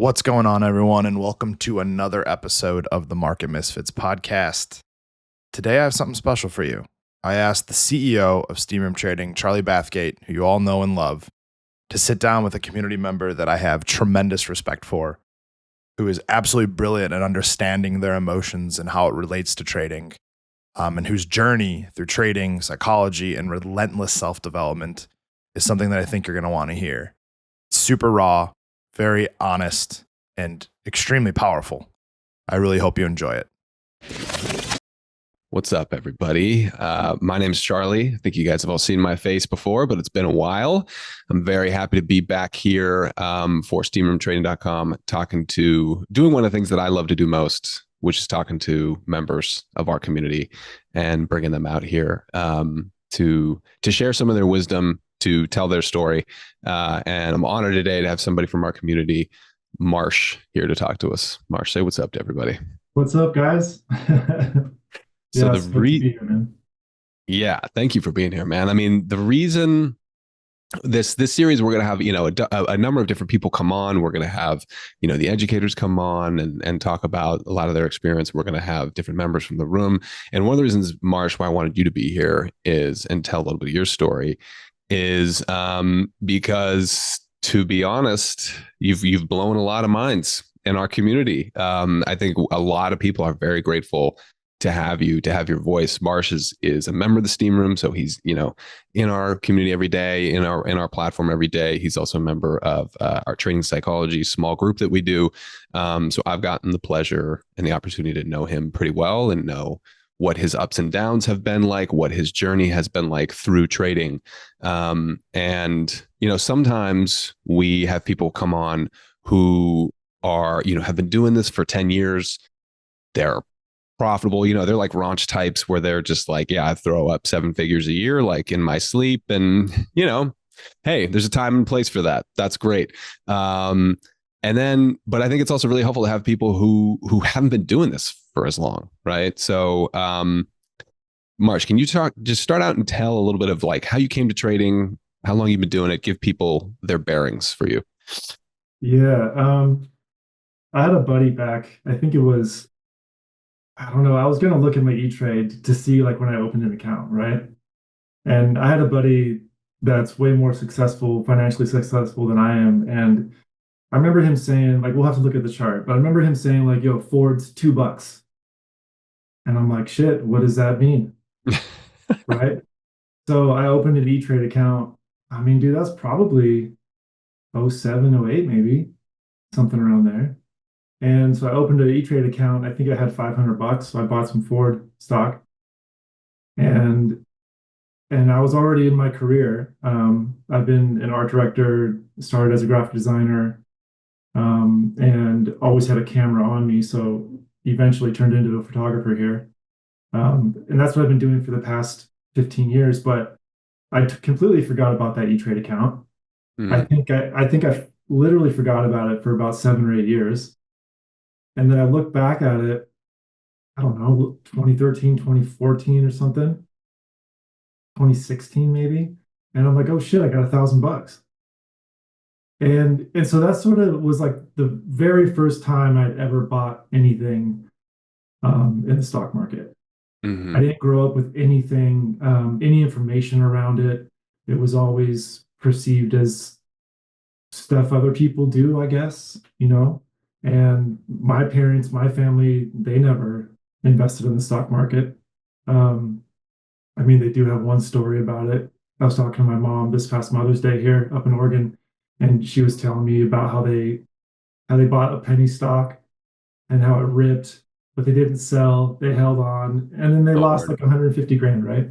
What's going on, everyone, and welcome to another episode of the Market Misfits podcast. Today, I have something special for you. I asked the CEO of Steamroom Trading, Charlie Bathgate, who you all know and love, to sit down with a community member that I have tremendous respect for, who is absolutely brilliant at understanding their emotions and how it relates to trading, and whose journey through trading, psychology, and relentless self-development is something that I think you're going to want to hear. It's super raw, very honest, and extremely powerful. I really hope you enjoy it. What's up, everybody? My name's Charlie. I think you guys have all seen my face before, but it's been a while. I'm very happy to be back here for steamroomtrading.com, doing one of the things that I love to do most, which is talking to members of our community and bringing them out here to share some of their wisdom, to tell their story. And I'm honored today to have somebody from our community, Marsh, here to talk to us. Marsh, say what's up to everybody. What's up, guys? So it's good to be here, man. Yeah, thank you for being here, man. I mean, the reason this series, we're going to have, a number of different people come on. We're going to have, the educators come on and talk about a lot of their experience. We're going to have different members from the room. And one of the reasons, Marsh, why I wanted you to be here and tell a little bit of your story is because, to be honest, you've blown a lot of minds in our community. I think a lot of people are very grateful to have your voice. Marsh is a member of the Steamroom, so he's in our community every day, in our platform every day. He's also a member of our trading psychology small group that we do. So I've gotten the pleasure and the opportunity to know him pretty well and know what his ups and downs have been like, what his journey has been like through trading. And sometimes we have people come on who are have been doing this for 10 years. They're profitable, they're like raunch types where they're just like, yeah, I throw up 7 figures a year, like in my sleep. And, hey, there's a time and place for that. That's great. But I think it's also really helpful to have people who haven't been doing this for as long. Right. So, Marsh, can you just start out and tell a little bit of like how you came to trading, how long you've been doing it, give people their bearings for you. Yeah. I had a buddy back, I think it was, I don't know. I was going to look at my E-Trade to see like when I opened an account, right? And I had a buddy that's way more financially successful than I am. And I remember him saying, like, we'll have to look at the chart, but I remember him saying like, yo, Ford's $2. And I'm like, shit, what does that mean? Right? So I opened an E-Trade account. I mean, dude, that's probably 07, 08, maybe something around there. And so I opened an E-Trade account. I think I had $500, so I bought some Ford stock, and I was already in my career. I've been an art director, started as a graphic designer, and always had a camera on me. So eventually turned into a photographer here, and that's what I've been doing for the past 15 years. But I completely forgot about that E-Trade account. I think I literally forgot about it for about 7 or 8 years. And then I look back at it, I don't know, 2013, 2014 or something, 2016 maybe. And I'm like, oh shit, I got $1,000. And so that sort of was like the very first time I'd ever bought anything in the stock market. I didn't grow up with anything, any information around it. It was always perceived as stuff other people do, I guess, And my parents, my family, they never invested in the stock market. I mean, they do have one story about it. I was talking to my mom this past Mother's Day here up in Oregon, and she was telling me about how they bought a penny stock and how it ripped, but they didn't sell. They held on, and then they lost like 150 grand, right?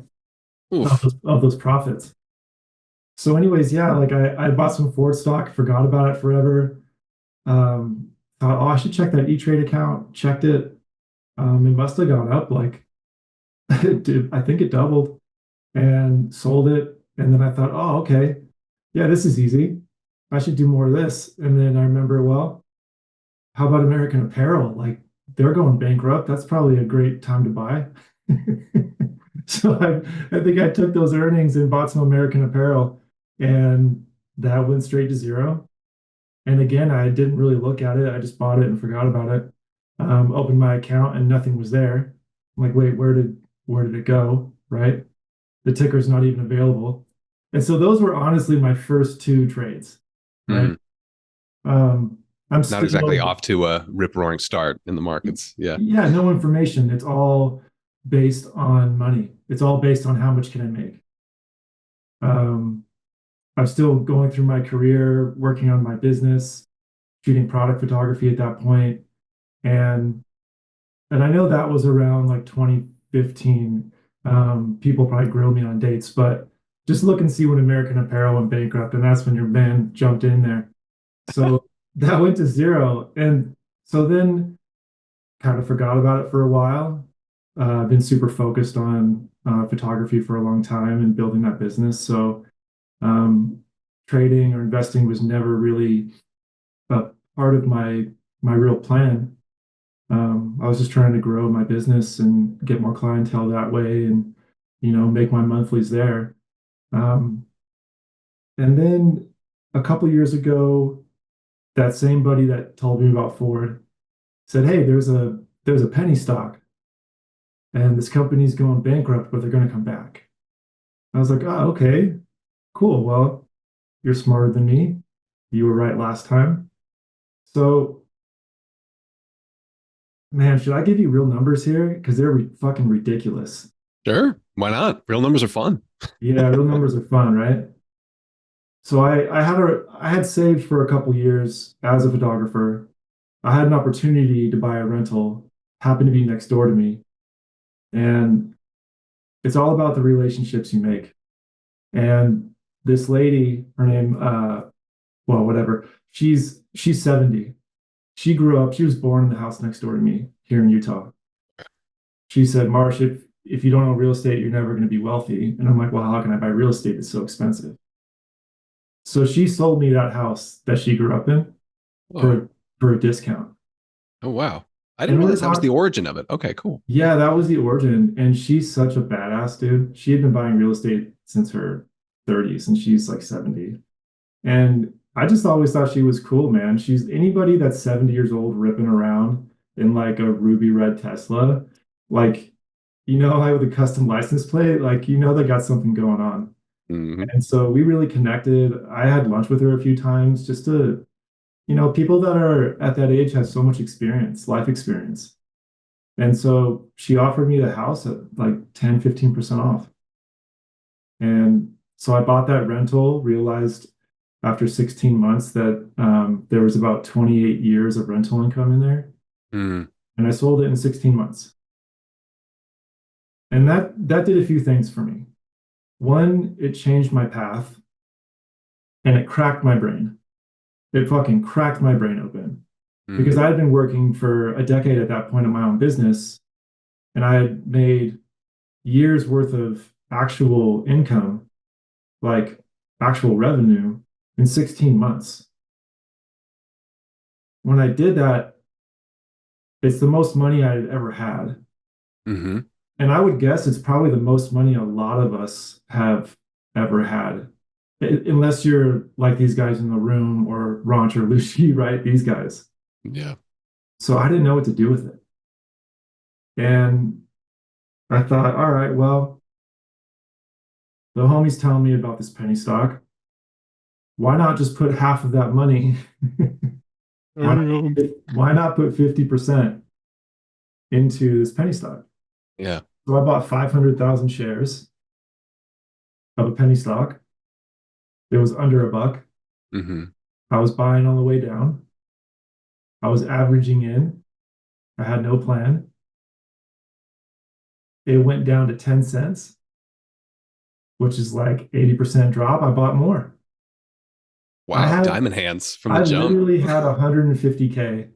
Of those profits. So, anyways, yeah, like I bought some Ford stock, forgot about it forever. Thought, oh, I should check that E-Trade account. Checked it. It must have gone up like it did. I think it doubled, and sold it. And then I thought, oh, okay, yeah, this is easy. I should do more of this. And then I remember, well, how about American Apparel? Like they're going bankrupt. That's probably a great time to buy. So I think I took those earnings and bought some American Apparel, and that went straight to zero. And again, I didn't really look at it. I just bought it and forgot about it. Opened my account and nothing was there. I'm like, wait, where did it go? Right? The ticker's not even available. And so those were honestly my first two trades, right? Mhm. I'm Not still, exactly off to a rip roaring start in the markets. Yeah. yeah, no information. It's all based on money. It's all based on how much can I make. Um, I'm still going through my career, working on my business, shooting product photography at that point, and I know that was around like 2015. People probably grill me on dates, but just look and see when American Apparel went bankrupt, and that's when your band jumped in there. So that went to zero, and so then kind of forgot about it for a while. I've been super focused on photography for a long time and building that business. So um, trading or investing was never really a part of my real plan. I was just trying to grow my business and get more clientele that way, and make my monthlies there. Um, and then a couple years ago, that same buddy that told me about Ford said, "Hey, there's a penny stock, and this company's going bankrupt, but they're going to come back." I was like, "Oh, okay, cool. Well, you're smarter than me. You were right last time." So, man, should I give you real numbers here? Because they're fucking ridiculous. Sure. Why not? Real numbers are fun. Yeah, real numbers are fun, right? So I had saved for a couple years as a photographer. I had an opportunity to buy a rental, happened to be next door to me, and it's all about the relationships you make. And this lady, her name, well, whatever, she's 70. She was born in the house next door to me here in Utah. She said, "Marsh, if you don't own real estate, you're never going to be wealthy." And I'm like, "Well, how can I buy real estate? It's so expensive." So she sold me that house that she grew up in Oh, for a discount. oh wow. I didn't And we're realize that was the talking, origin of it. Okay, cool. yeah, that was the origin. And she's such a badass, dude. She had been buying real estate since her 30s, and she's like 70. And I just always thought she was cool, man. She's anybody that's 70 years old ripping around in like a ruby red Tesla, like, like with a custom license plate, like, they got something going on. Hmm. And so we really connected. I had lunch with her a few times just to, people that are at that age have so much experience, life experience. And so she offered me the house at like 10, 15% off. And so I bought that rental, realized after 16 months that there was about 28 years of rental income in there. Mm. And I sold it in 16 months. And that did a few things for me. One, it changed my path and it cracked my brain. It fucking cracked my brain open because Mm. I had been working for a decade at that point in my own business, and I had made years worth of actual income, like actual revenue, in 16 months. When I did that, it's the most money I had ever had. Hmm. And I would guess it's probably the most money a lot of us have ever had. Unless you're like these guys in the room or Ranch or Lucy, right? These guys. Yeah. So I didn't know what to do with it. And I thought, all right, well, the homie's telling me about this penny stock. Why not just put half of that money? why not, Um, why not put 50% into this penny stock? Yeah. So I bought 500,000 shares of a penny stock. It was under a buck. Hmm. I was buying on the way down. I was averaging in. I had no plan. It went down to 10 cents, which is like 80% drop. I bought more. I Wow. had Diamond hands from the I jump. literally had 150K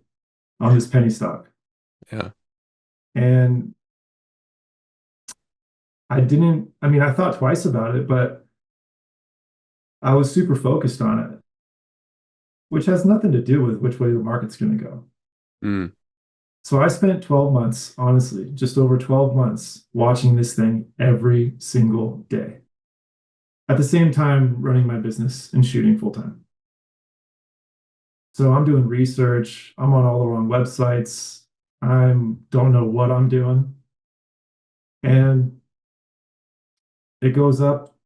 on this penny stock. Yeah. And I mean, I thought twice about it, but I was super focused on it, which has nothing to do with which way the market's going to go. Mm. So I spent 12 months, honestly, just over 12 months watching this thing every single day. At the same time, running my business and shooting full time. So I'm doing research. I'm on all the wrong websites. I don't know what I'm doing. And it goes up.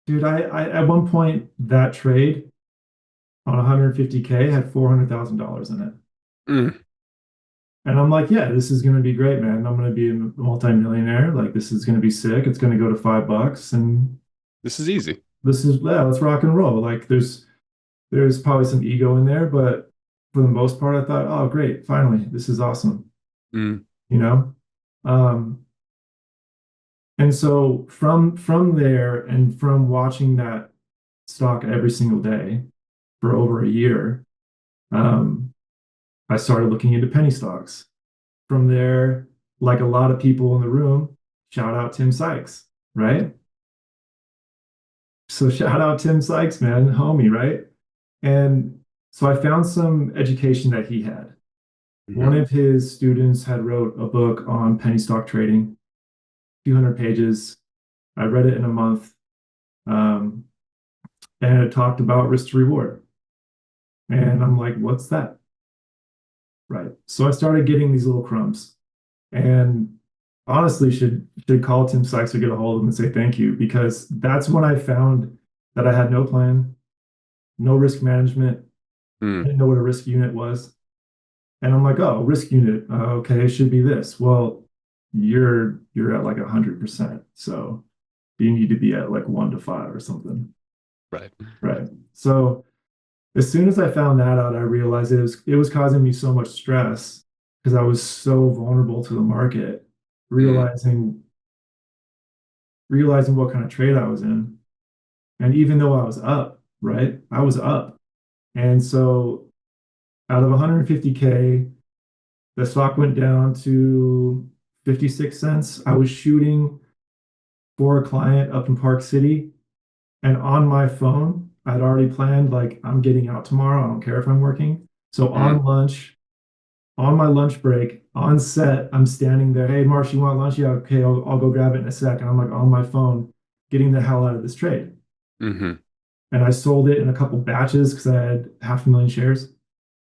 Dude, I at one point that trade on 150K had $400,000 in it. Mm. And I'm like, yeah, this is going to be great, man. I'm going to be a multimillionaire. Like, this is going to be sick. It's going to go to $5. And This is easy. yeah, let's rock and roll. Like, there's probably some ego in there, but for the most part, I thought, oh, great, finally, this is awesome. Mm. You know? And so from there and from watching that stock every single day for over a year, I started looking into penny stocks. From there, like a lot of people in the room, shout out Tim Sykes, right? So shout out Tim Sykes, man, homie, right? And so I found some education that he had. One of his students had wrote a book on penny stock trading, a few hundred pages. I read it in a month, and it talked about risk to reward. And I'm like, what's that? Right. So I started getting these little crumbs, and honestly, should call Tim Sykes or get a hold of him and say thank you, because that's when I found that I had no plan, no risk management. I didn't know what a risk unit was. And I'm like, oh, risk unit, okay, it should be this. Well, you're at like 100%. So you need to be at like 1 to 5 or something. Right. Right. So as soon as I found that out, I realized it was causing me so much stress because I was so vulnerable to the market, realizing what kind of trade I was in. And even though I was up, right? I was up. And so out of 150K, the stock went down to 56 cents. I was shooting for a client up in Park City. And on my phone, I'd already planned, like, I'm getting out tomorrow. I don't care if I'm working. So on lunch, on my lunch break, on set, I'm standing there. Hey, Marsh, you want lunch? Yeah, okay, I'll go grab it in a sec. And I'm like on my phone, getting the hell out of this trade. And I sold it in a couple batches because I had 500,000 shares.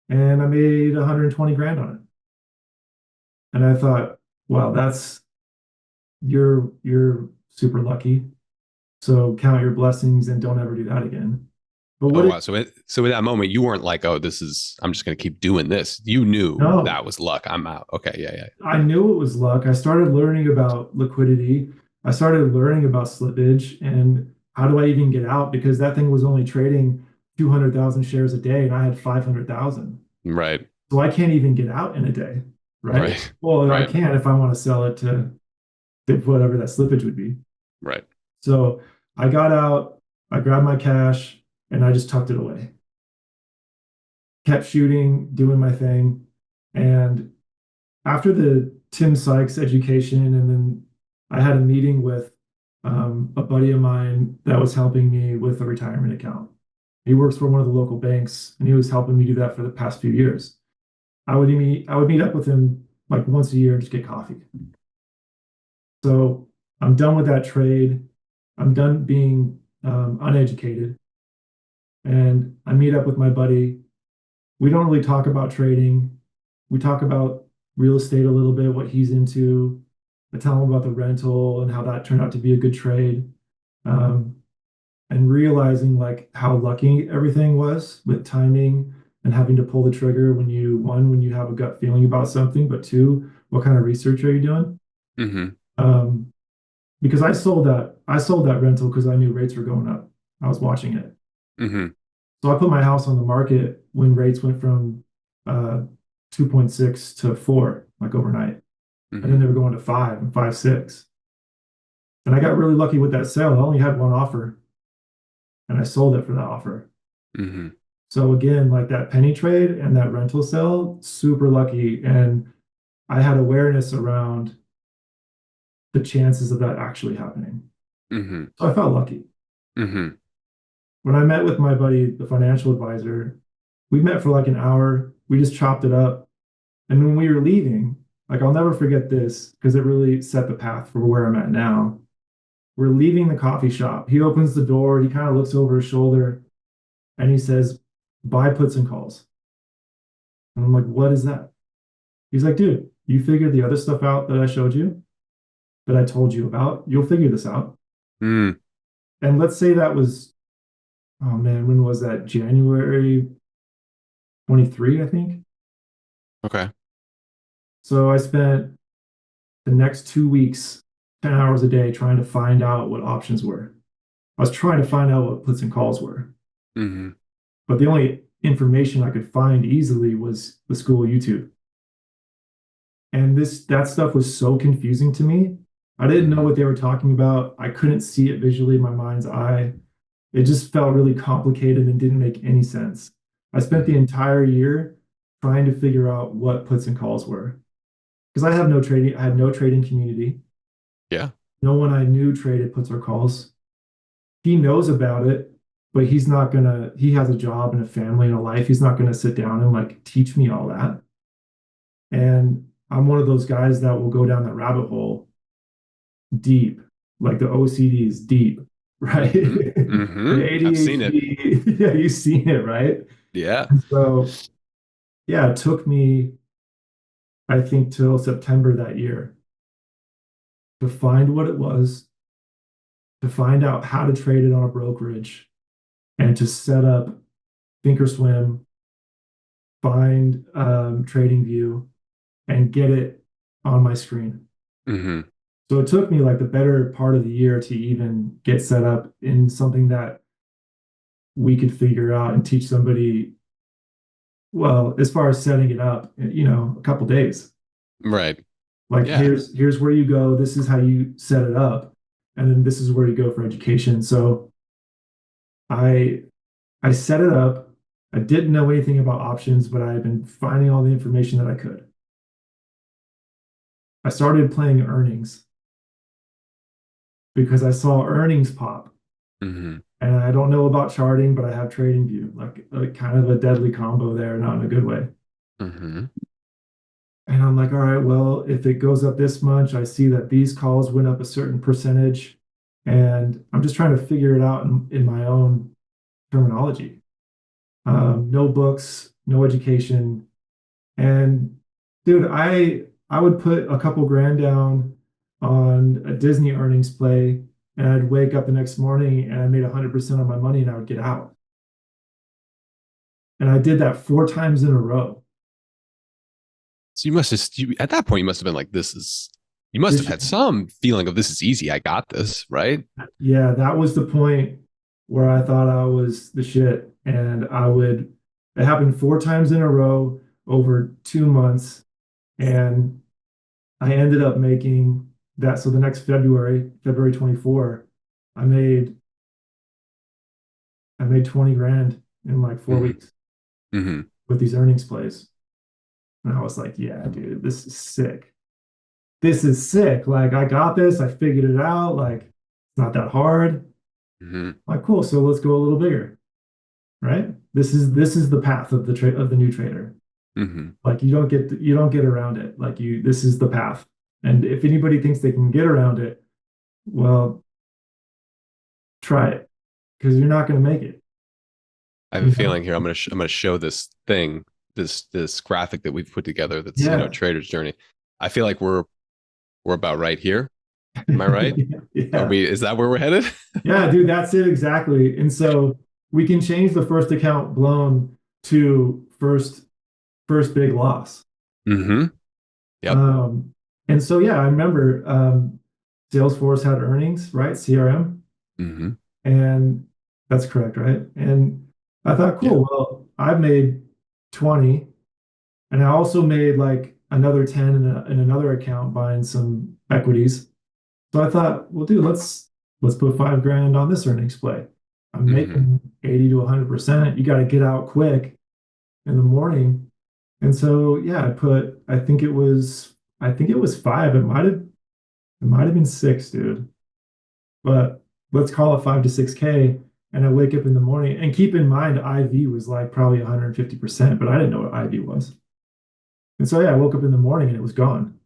And I made 120 grand on it. And I thought, wow, you're super lucky. So count your blessings and don't ever do that again. But what? Oh wow! So in that moment, you weren't like, "Oh, I'm just going to keep doing this." You knew No, that was luck. I'm out. Okay, yeah. I knew it was luck. I started learning about liquidity. I started learning about slippage and how do I even get out, because that thing was only trading 200,000 shares a day and I had 500,000. Right. So I can't even get out in a day, right? Right. Well, I Right. can if I want to sell it to whatever that slippage would be. Right. So I got out, I grabbed my cash, and I just tucked it away. Kept shooting, doing my thing. And after the Tim Sykes education, and then I had a meeting with a buddy of mine that was helping me with a retirement account. He works for one of the local banks, and he was helping me do that for the past few years. I would meet up with him like once a year and just get coffee. So I'm done with that trade. I'm done being uneducated. And I meet up with my buddy. We don't really talk about trading. We talk about real estate a little bit, what he's into. I tell him about the rental and how that turned out to be a good trade. And realizing like how lucky everything was with timing and having to pull the trigger when you have a gut feeling about something, but two, what kind of research are you doing? Because I sold that rental because I knew rates were going up. I was watching it. So I put my house on the market when rates went from 2.6 to 4, like overnight. And then they were going to 5 and 5.6. And I got really lucky with that sale. I only had one offer and I sold it for that offer. So again, like that penny trade and that rental sale, super lucky. And I had awareness around the chances of that actually happening. So I felt lucky. When I met with my buddy, the financial advisor, we met for like an hour. We just chopped it up. And when we were leaving, like I'll never forget this because it really set the path for where I'm at now. We're leaving the coffee shop. He opens the door. He kind of looks over his shoulder and he says, buy puts and calls. And I'm like, what is that? He's like, dude, you figured the other stuff out that I showed you, that I told you about. You'll figure this out. Mm, And let's say that was, oh man, when was that? January 23, I think. okay. So I spent the next 2 weeks, 10 hours a day trying to find out what options were. I was trying to find out what puts and calls were. Hmm. But the only information I could find easily was the school YouTube. And that stuff was so confusing to me. I didn't know Hmm. what they were talking about. I couldn't see it visually in my mind's eye. It just felt really complicated and didn't make any sense. I spent the Hmm. entire year trying to figure out what puts and calls were. Because I had no trading community. Yeah. No one I knew traded puts or calls. He knows about it, but he has a job and a family and a life. He's not gonna sit down and like teach me all that. And I'm one of those guys that will go down that rabbit hole deep, like the OCD is deep, right? Hmm. Hmm. The I've seen it. ADHD, yeah, you've seen it, right? Yeah. So, yeah, it took me, I think, till September that year to find what it was, to find out how to trade it on a brokerage, and to set up Thinkorswim, find TradingView, and get it on my screen. Hmm. So it took me like the better part of the year to even get set up in something that we could figure out and teach somebody. Well, as far as setting it up, a couple days. Right. Like Yeah. here's where you go. This is how you set it up, and then this is where you go for education. So I I set it up. I didn't know anything about options, but I had been finding all the information that I could. I started playing earnings because I saw earnings pop. Hmm. And I don't know about charting, but I have trading view, like kind of a deadly combo there, not in a good way. Hmm. And I'm like, all right, well, if it goes up this much, I see that these calls went up a certain percentage. And I'm just trying to figure it out in my own terminology. No books, no education. And dude, I would put a couple grand down on a Disney earnings play, and I'd wake up the next morning and I made 100% of my money and I would get out. And I did that 4 times in a row. So at that point, you must have been like, you must have This, had some feeling of this is easy. I got this, right? yeah, that was the point where I thought I was the shit. It happened 4 times in a row over 2 months. And I ended up making that. So the next February 24, I made I made 20 grand in like 4 weeks Hmm. with these earnings plays. And I was like, yeah, dude, this is sick. This is sick. Like I got this, I figured it out. Like it's not that hard. Hmm. Like, cool. So let's go a little bigger, right? This is the path of the new trader. Hmm. Like you don't get around it. Like this is the path. And if anybody thinks they can get around it, well, try it because you're not going to make it. I have a You know? feeling here. I'm gonna show this thing, this graphic that we've put together. That's Yeah. Trader's Journey. I feel like we're about right here. Am I right? Are Yeah. we? Is that where we're headed? Yeah, dude, that's it exactly. And so we can change the first account blown to first big loss. Hmm. Yep. Um, and so yeah, I remember Salesforce had earnings, right? CRM. Hmm. And that's correct, right? And I thought, Yeah. cool, well, I've made 20, and I also made like another 10 in another account buying some equities. So I thought, well, dude, let's put 5 grand on this earnings play. I'm Hmm. making 80 to 100%. You got to get out quick in the morning. And so yeah, I think it was five. It might have been six, dude. But let's call it 5 to 6K. And I wake up in the morning and keep in mind IV was like probably 150%, but I didn't know what IV was. And so yeah, I woke up in the morning and it was gone.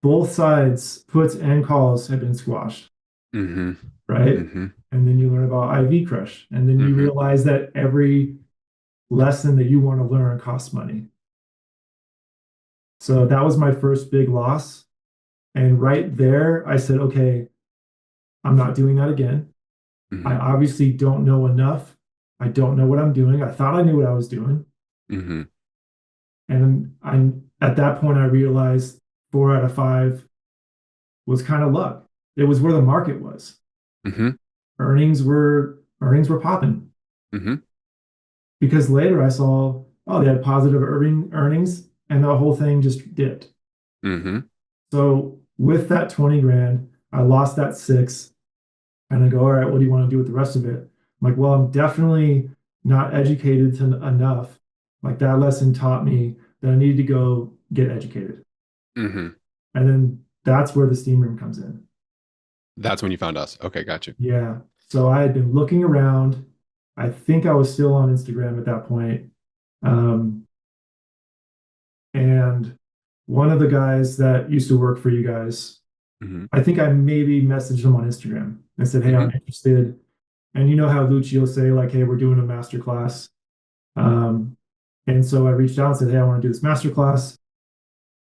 Both sides, puts and calls, had been squashed. Mm-hmm. right? Mm-hmm. And then you learn about IV crush, and then you Mm-hmm. realize that every lesson that you want to learn costs money. So that was my first big loss. And right there, I said, okay, I'm not doing that again. I Mm-hmm. obviously don't know enough. I don't know what I'm doing. I thought I knew what I was doing. Mm-hmm. And I at that point I realized 4 out of 5 was kind of luck. It was where the market was. Mm-hmm. Earnings were popping. Mm-hmm. Because later I saw, oh, they had positive earnings and the whole thing just dipped. Mm-hmm. So with that 20 grand, I lost that 6 and I go, all right, what do you want to do with the rest of it? I'm like, well, I'm definitely not educated enough. Like that lesson taught me that I needed to go get educated. Mm-hmm. And then that's where the steam room comes in. That's when you found us. Okay, got you. Yeah. So I had been looking around. I think I was still on Instagram at that point. Um, and one of the guys that used to work for you guys, Mm-hmm. I think I maybe messaged him on Instagram and said, hey, I'm Mm-hmm. interested. And you know how Lucci will say, like, hey, we're doing a master class. Um, and so I reached out and said, hey, I want to do this master class.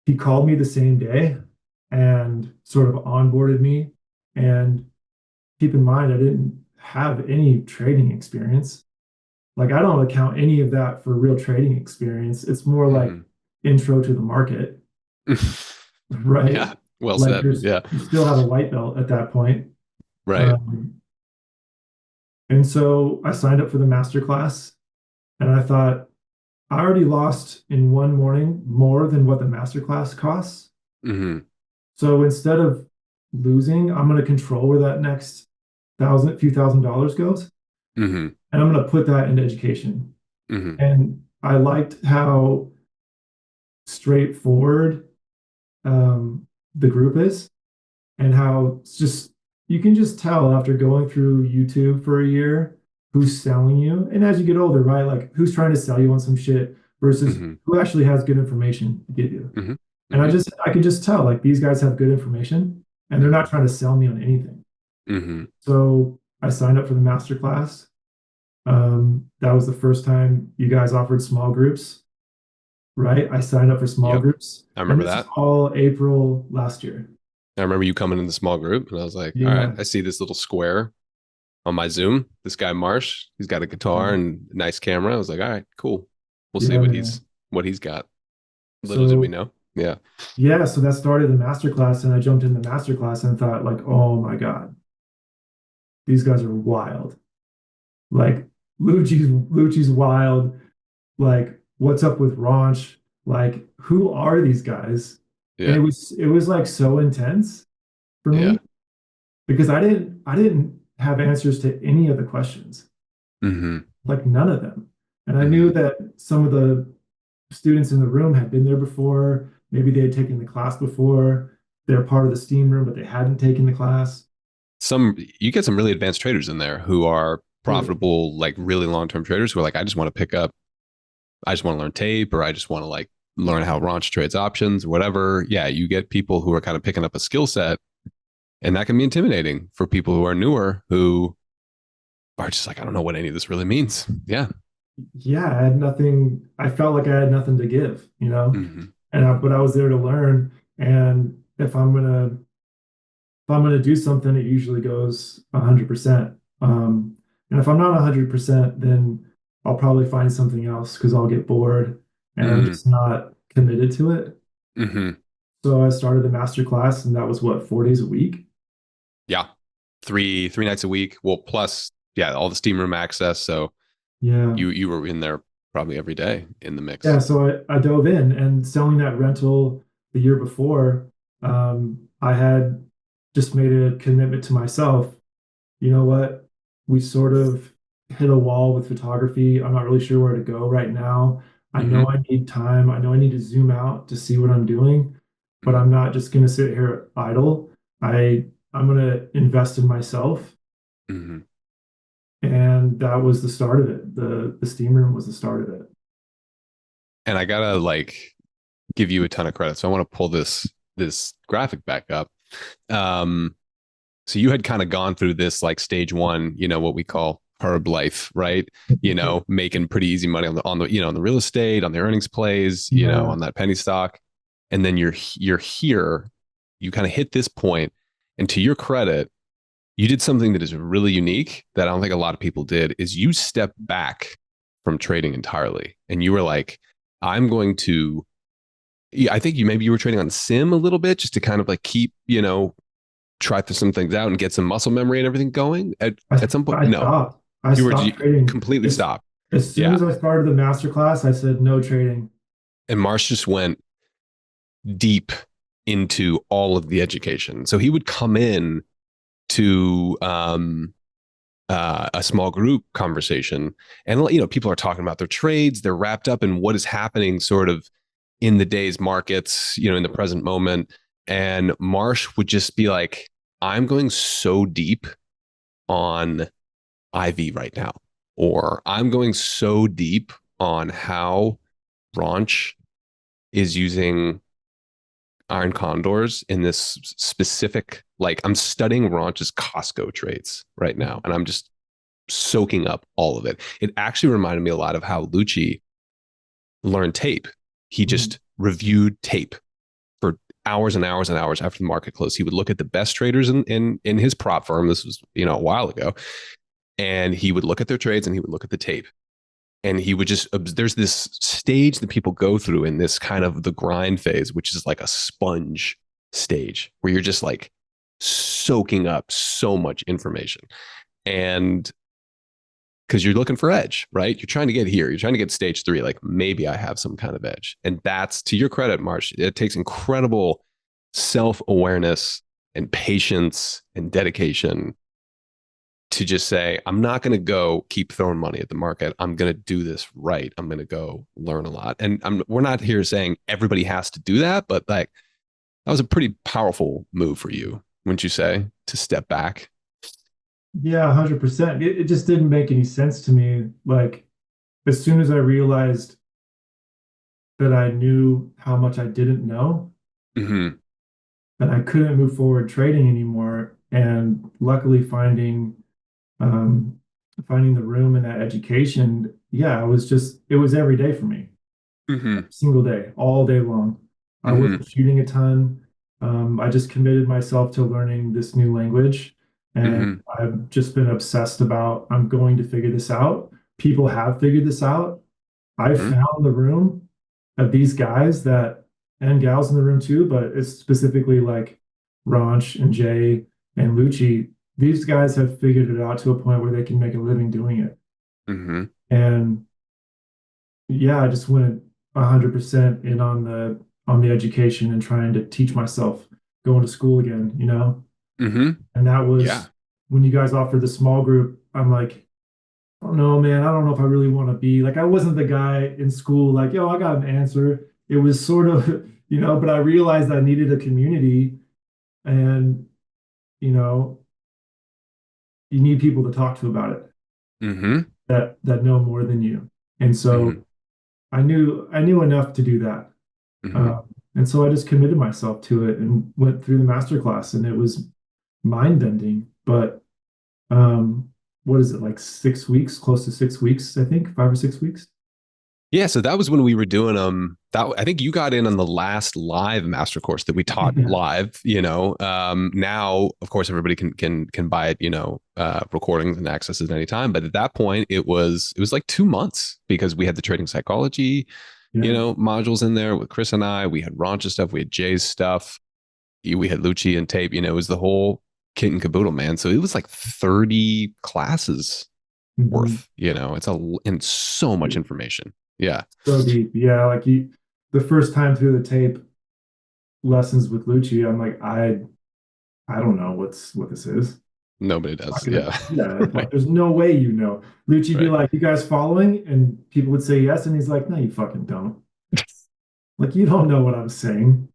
He called me the same day and sort of onboarded me. And keep in mind, I didn't have any trading experience. Like, I don't account any of that for real trading experience. It's more like Mm-hmm. intro to the market, right? Yeah. Well Like, said. Yeah. you still have a white belt at that point. Right. Um, and so I signed up for the master class and I thought, I already lost in one morning more than what the master class costs. Mm-hmm. So instead of losing, I'm going to control where that next few $1,000s goes, Mm-hmm. and I'm going to put that into education. Mm-hmm. And I liked how straightforward the group is, and how it's just you can just tell after going through YouTube for a year who's selling you. And as you get older, right, like who's trying to sell you on some shit versus Mm-hmm. who actually has good information to give you. Mm-hmm. And Mm-hmm. I could just tell like these guys have good information and they're not trying to sell me on anything. Mm-hmm. So I signed up for the master class. That was the first time you guys offered small groups, right? I signed up for small Yep. groups, I and remember this is that. all April last year. I remember you coming in the small group and I was like, all right, Yeah. I see this little square on my Zoom. This guy Marsh, he's got a guitar and a nice camera. I was like, all right, cool. We'll see Yeah, man. what he's got. Little did we So know. Yeah. yeah, so that started the master class, and I jumped in the master class and thought, like, oh my God, these guys are wild. Like Lucci's wild. Like, what's up with Raunch? Like, who are these guys? And Yeah. it was like so intense for Yeah. me because I didn't have answers to any of the questions, Mm-hmm. like none of them. And I knew Mm-hmm. that some of the students in the room had been there before. Maybe they had taken the class before. They're part of the steam room, but they hadn't taken the class. You get some really advanced traders in there who are Dude, profitable, like really long-term traders who are like, I just want to learn tape, or I just want to like learn how Ranch trades options or whatever. Yeah, you get people who are kind of picking up a skill set, and that can be intimidating for people who are newer who are just like, I don't know what any of this really means. Yeah. yeah, I had nothing. I felt like I had nothing to give, you know. Mm-hmm. But I was there to learn. And if I'm gonna do something, it usually goes 100%. And if I'm not 100%, then I'll probably find something else because I'll get bored and I'm Mm-hmm. just not committed to it. Mm-hmm. So I started the master class, and that was what, 4 days a week? Yeah. Three nights a week. Well, plus, yeah, all the steam room access. So Yeah. you were in there probably every day in the Yeah. mix. So I dove in, and selling that rental the year before, I had just made a commitment to myself. You know what? We sort of hit a wall with photography. I'm not really sure where to go right now. I Mm-hmm. know I need time. I know I need to zoom out to see what I'm doing, but I'm not just going to sit here idle. I'm going to invest in myself, Mm-hmm. and that was the start of it. The steam room was the start of it. And I gotta like give you a ton of credit. So I want to pull this graphic back up. Um, So you had kind of gone through this like stage one, what we call herb life, right? Making pretty easy money on the real estate, on the earnings plays, Yeah. on that penny stock. And then you're here, you kind of hit this point, and to your credit, you did something that is really unique that I don't think a lot of people did, is you stepped back from trading entirely. And you were like, I'm going to, I think maybe you were trading on sim a little bit just to kind of like keep, try some things out and get some muscle memory and everything going at some point. I No, stopped. I you stopped trading. completely stopped. As soon Yeah. as I started the master class, I said no trading. And Marsh just went deep into all of the education. So he would come in to a small group conversation, and people are talking about their trades. They're wrapped up in what is happening, sort of in the day's markets, in the present moment. And Marsh would just be like, "I'm going so deep on IV right now," or "I'm going so deep on how Branch is using iron condors in this specific, like I'm studying Ranch's Costco trades right now, and I'm just soaking up all of it. It actually reminded me a lot of how Lucci learned tape. He just reviewed tape for hours and hours and hours after the market closed. He would look at the best traders in his prop firm. This was, a while ago. And he would look at their trades and he would look at the tape. And he would just, there's this stage that people go through in this kind of the grind phase, which is like a sponge stage where you're just like soaking up so much information. And because you're looking for edge, right? You're trying to get here. You're trying to get stage 3. Like maybe I have some kind of edge. And that's, to your credit, Marsh, it takes incredible self-awareness and patience and dedication to just say, I'm not going to go keep throwing money at the market. I'm going to do this right. I'm going to go learn a lot. And we're not here saying everybody has to do that, but like that was a pretty powerful move for you, wouldn't you say, to step back? Yeah, 100%. It just didn't make any sense to me. Like, as soon as I realized that I knew how much I didn't know, Mm-hmm. that I couldn't move forward trading anymore. And luckily um, finding the room in that education, yeah, it was every day for me. Mm-hmm. Single day, all day long. I Mm-hmm. wasn't shooting a ton. I just committed myself to learning this new language. And Mm-hmm. I've just been obsessed about, I'm going to figure this out. People have figured this out. I Mm-hmm. found the room of these guys and gals in the room too, but it's specifically like Ranch and Jay and Lucci. These guys have figured it out to a point where they can make a living doing it. Mm-hmm. And yeah, I just went 100% in on the education and trying to teach myself going to school again, Mm-hmm. And that Yeah. was when you guys offered the small group. I'm like, oh no, man, I don't know if I really want to be like, I wasn't the guy in school like, yo, I got an answer. It was sort of, but I realized I needed a community, and you know, you need people to talk to about it Mm-hmm. that know more than you. And Mm-hmm. so I knew enough to do that. Mm-hmm. And so I just committed myself to it and went through the master class, and it was mind bending. But what is it, like 6 weeks, close to 6 weeks, I think, 5 or 6 weeks? Yeah, so that was when we were doing that I think you got in on the last live master course that we taught Yeah. live, now of course everybody can buy it, recordings and access it anytime, but at that point it was like 2 months because we had the trading psychology, Yeah. modules in there with Chris and I, we had Ranch's stuff, we had Jay's stuff, we had Lucci and tape, it was the whole kit and caboodle, man. So it was like 30 classes Mhm. worth, and so much information. Yeah. So deep. Yeah. Like the first time through the tape lessons with Lucci, I'm like, I don't know what this is. Nobody Not does. gonna, Yeah. yeah, like, Right. there's no way Lucci'd be Right. like, you guys following? And people would say yes, and he's like, no, you fucking don't. Like, you don't know what I'm saying.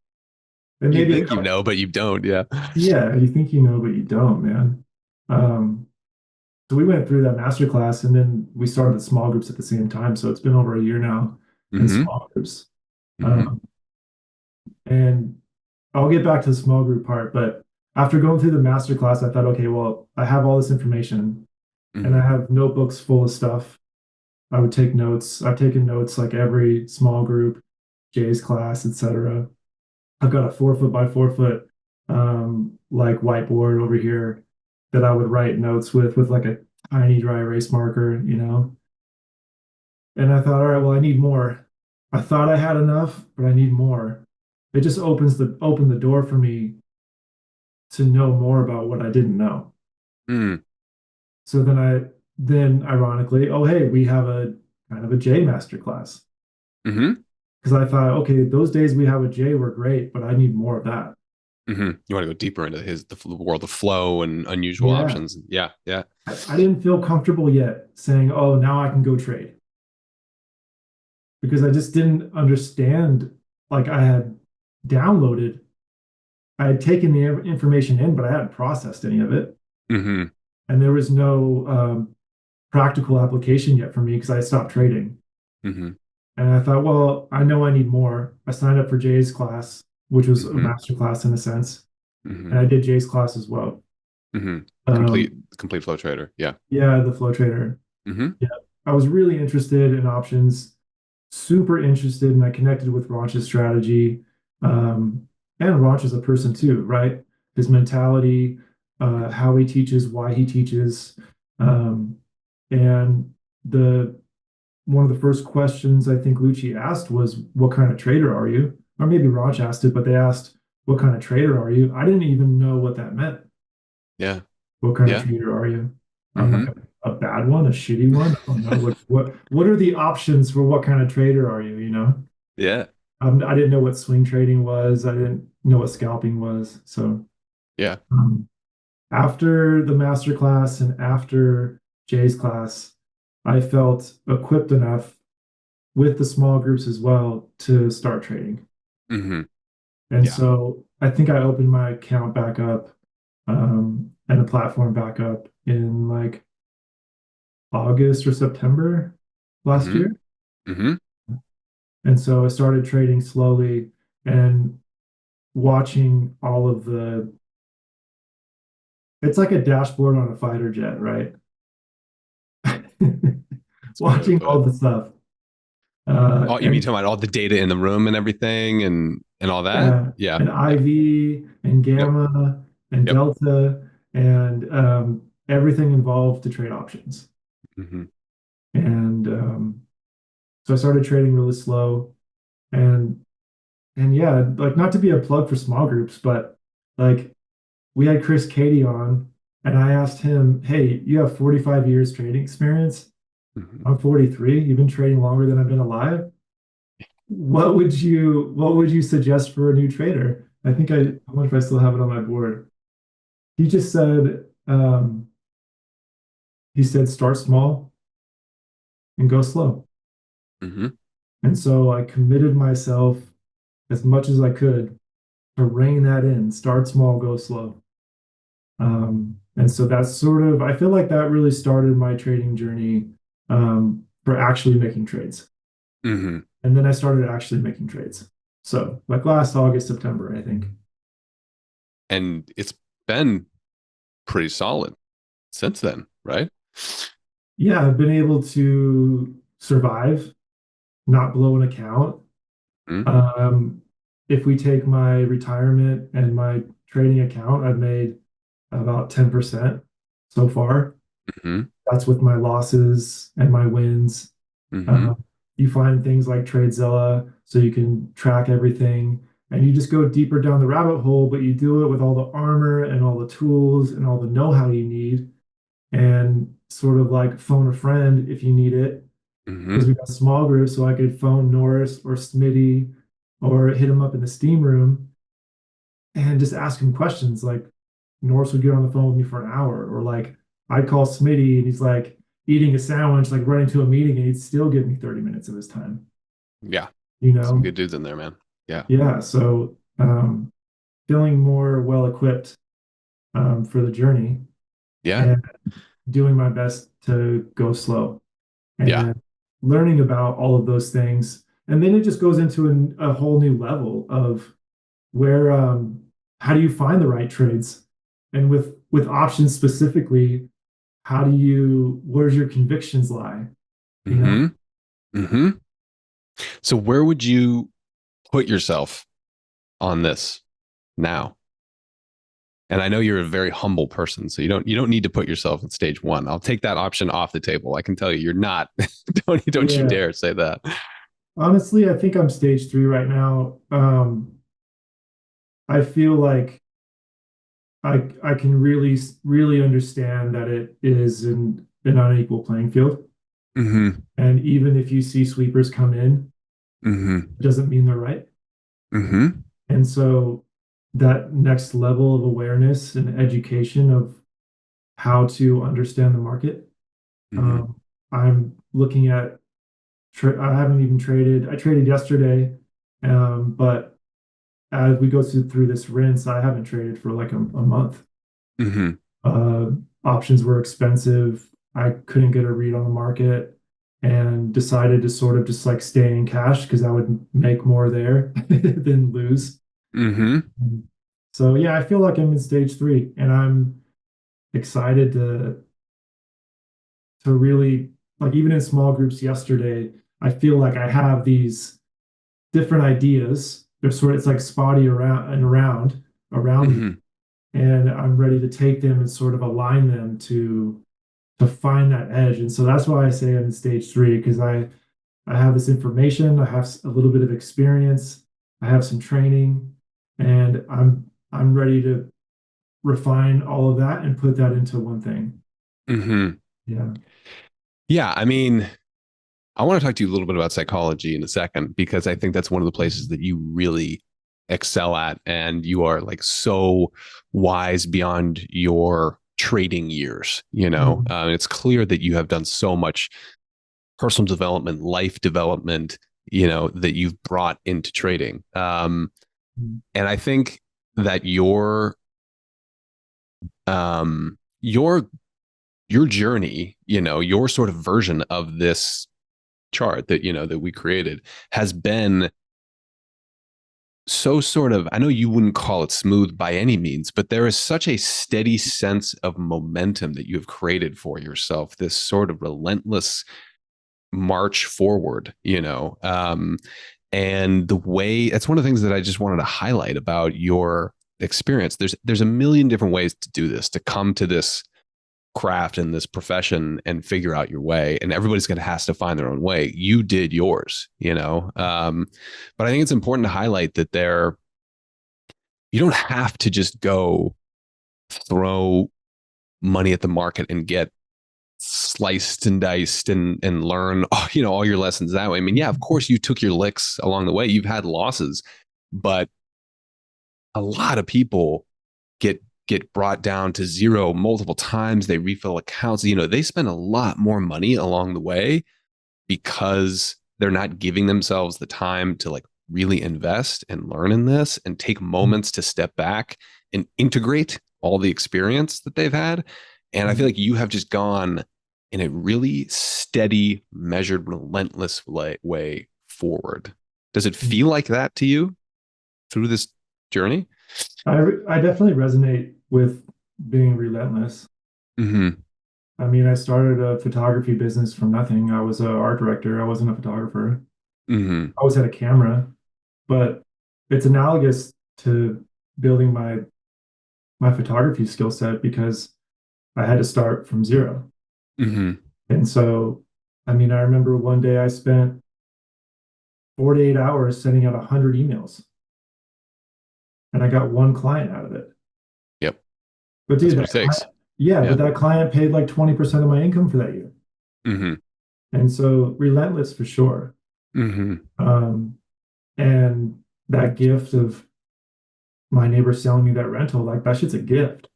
And You maybe, think but you don't. Yeah. yeah, you think you know, but you don't, man. Um, so we went through that master class, and then we started the small groups at the same time. So it's been over a year now in Mm-hmm. small groups. Mm-hmm. Um, and I'll get back to the small group part, but after going through the master class, I thought, okay, well, I have all this information and I Mhm. have notebooks full of stuff. I would take notes. I've taken notes like every small group, Jay's class, etc. I've got a 4 foot by 4 foot like whiteboard over here that I would write notes with like a tiny dry erase marker, you know. And I thought, all right, well, I need more. I thought I had enough, but I need more. It just opened the door for me to know more about what I didn't know. Mm. So then ironically, oh hey, we have a kind of a J master class. Hmm. Because I thought, okay, those days we have a J were great, but I need more of that. Hmm. You want to go deeper into the world of flow and unusual Yeah. options. Yeah, yeah. I didn't feel comfortable yet saying, oh, now I can go trade. Because I just didn't understand. Like I had downloaded, I had taken the information in, but I hadn't processed any of it. Hmm. And there was no practical application yet for me because I stopped trading. Hmm. And I thought, well, I know I need more. I signed up for Jay's class, which was a Hmm. master class in a sense. And Hmm. I did Jay's class as well. Hmm. Complete Um, complete flow trader. Yeah. yeah, the flow trader. Hmm. Yeah. I was really interested in options, super interested, and I connected with Ranch's strategy. And Ranch is a person too, right? His mentality, how he teaches, why he teaches. Um, and the one of the first questions I think Lucci asked was, "What kind of trader are you?" Or maybe Raj asked it, but they asked, "What kind of trader are you?" I didn't even know what that meant. Yeah. What kind of Yeah. trader are you? I'm like Hmm. a bad one, a shitty one. I don't know. Like what are the options for what kind of trader are you? You know, Yeah. I didn't know what swing trading was. I didn't know what scalping was. So Yeah. um, after the master class and after Jay's class, I felt equipped enough with the small groups as well to start trading. Hmm. And Yeah. so I think I opened my account back up and the platform back up in like August or September last Hmm. year. Hmm. And so I started trading slowly and watching all of it's like a dashboard on a fighter jet, right? That's a good way to Watching put all it. the stuff. Oh, you mean And talking about all the data in the room and everything and all that? yeah, Yeah. and Yeah. IV and Yep. gamma and Yep. delta and everything involved to trade options. Hmm. And so I started trading really slow. And and yeah, like not to be a plug for small groups, but like we had Chris Cady on, and I asked him, "Hey, you have 45 years trading experience. Hmm. I'm 43. You've been trading longer than I've been alive. What would you suggest for a new trader?" I wonder if I still have it on my board. He just said, he said, start small and go slow. Hmm. And so I committed myself as much as I could to rein that in, start small, go slow. And so that's sort of, I feel like that really started my trading journey for actually making trades. Hmm. And then I started actually making trades. So like last August, September, I think. And it's been pretty solid since then, right? Yeah, I've been able to survive, not blow an account. Mm-hmm. Um, if we take my retirement and my trading account, I've made about 10% so far. Hmm. That's with my losses and my wins. Hmm. Uh, you find things like TradeZilla so you can track everything and you just go deeper down the rabbit hole, but you do it with all the armor and all the tools and all the know-how you need and sort of like phone a friend if you need it. Because Hmm. we got small groups, so I could phone Norris or Smitty or hit him up in the steam room and just ask him questions. Like Norris would get on the phone with me for an hour, or like I'd call Smitty and he's like eating a sandwich, like running to a meeting, and he'd still give me 30 minutes of his time, Yeah. you Some know? good dudes in there, man. Yeah. Yeah. So feeling more well equipped for the journey Yeah. and doing my best to go slow Yeah. and learning about all of those things. And then it just goes into a whole new level of where how do you find the right trades? and with options specifically, where's your convictions lie? You know? Mm-hmm. Mm-hmm. So where would you put yourself on this now? And I know you're a very humble person, so you don't need to put yourself in stage one. I'll take that option off the table. I can tell you, you're not. Don't you Yeah. dare say that. Honestly, I think I'm stage 3 right now. I feel like I can really understand that it is an unequal playing field. Mm-hmm. And even if you see sweepers come in, Mm-hmm. it doesn't mean they're right. Mm-hmm. And so that next level of awareness and education of how to understand the market, Mm-hmm. um, I'm looking at. I haven't even traded. I traded yesterday, but as we go through this rinse, I haven't traded for like a month. Mm-hmm. Uh, Options were expensive. I couldn't get a read on the market and decided to sort of just like stay in cash because I would make more there than lose. Mm-hmm. So yeah, I feel like I'm in stage 3 and I'm excited to really like even in small groups yesterday, I feel like I have these different ideas. They're sort of it's like spotty around me, Mm-hmm. and I'm ready to take them and sort of align them to find that edge. And so that's why I say I'm in stage 3 because I have this information, I have a little bit of experience, I have some training, and I'm ready to refine all of that and put that into one thing. Mm-hmm. Yeah. Yeah, I mean, I want to talk to you a little bit about psychology in a second because I think that's one of the places that you really excel at, and you are like so wise beyond your trading years. Mhm. It's clear that you have done so much personal development, life development, that you've brought into trading. And I think that um, your your journey, your sort of version of this chart that we created has been so sort of, I know you wouldn't call it smooth by any means, but there is such a steady sense of momentum that you have created for yourself, this sort of relentless march forward, and the way that's one of the things that I just wanted to highlight about your experience. There's a million different ways to do this, to come to this craft and this profession and figure out your way, and everybody's going to has to find their own way. You did yours, but I think it's important to highlight that you don't have to just go throw money at the market and get sliced and diced and learn all your lessons that way. I mean, yeah, of course you took your licks along the way, you've had losses, but a lot of people get brought down to zero multiple times. They refill accounts. They spend a lot more money along the way because they're not giving themselves the time to like really invest and learn in this and take moments to step back and integrate all the experience that they've had. And I feel like you have just gone in a really steady, measured, relentless way forward. Does it feel like that to you through this journey? I definitely resonate with being relentless. Mm-hmm. I mean, I started a photography business from nothing. I was an art director. I wasn't a photographer. Mm-hmm. I always had a camera, but it's analogous to building my photography skill set because I had to start from zero. Mm-hmm. And so, I mean, I remember one day I spent 48 hours sending out 100 emails and I got one client out of it. Yep. But That's dude, what it takes. yeah, Yeah. but that client paid like 20% of my income for that year. Mm-hmm. And so relentless for sure. Mm-hmm. Um, and that gift of my neighbor selling me that rental, like that shit's a gift.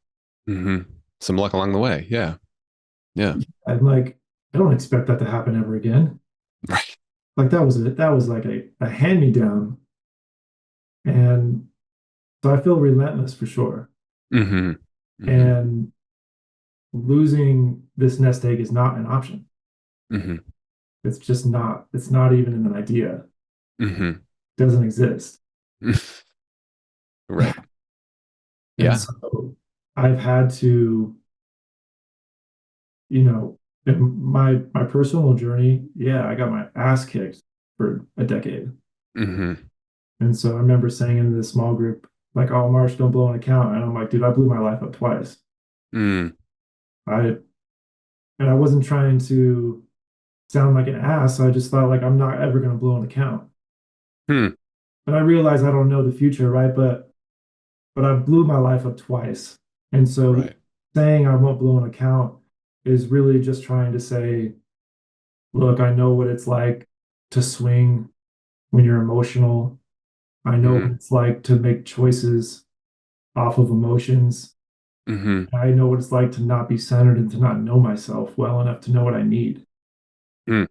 Mm-hmm. Some luck along the way. Yeah. Yeah. I'm like, I don't expect that to happen ever again. Right. Like that was like a hand-me-down. And so I feel relentless for sure. Mm-hmm. Mm-hmm. And losing this nest egg is not an option. Mm-hmm. It's just not, it's not even an idea. Mm-hmm. It doesn't exist. Right. And Yeah. so I've had to, you know, in my personal journey, yeah, I got my ass kicked for a decade. Mm-hmm. And so I remember saying in this small group, like, oh, Marsh, don't blow an account. And I'm like, dude, I blew my life up twice. Mm. I and I wasn't trying to sound like an ass. I just thought like I'm not ever gonna blow an account. Hmm. And I realized I don't know the future, right? But I blew my life up twice. And so Right. saying I won't blow an account is really just trying to say, look, I know what it's like to swing when you're emotional. I know what Mm-hmm. it's like to make choices off of emotions. Mm-hmm. I know what it's like to not be centered and to not know myself well enough to know what I need. Mm.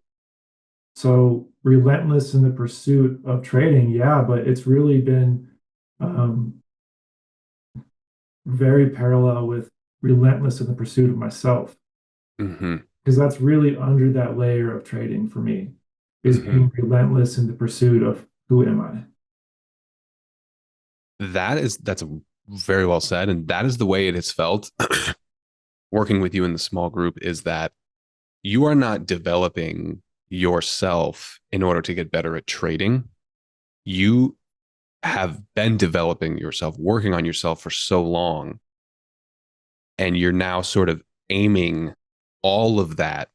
So relentless in the pursuit of trading, yeah, but it's really been um, very parallel with relentless in the pursuit of myself, Mm-hmm. because that's really under that layer of trading for me, is Mm-hmm. being relentless in the pursuit of who am I? That's very well said. And that is the way it has felt working with you in the small group, is that you are not developing yourself in order to get better at trading. You have been developing yourself, working on yourself for so long, and you're now sort of aiming all of that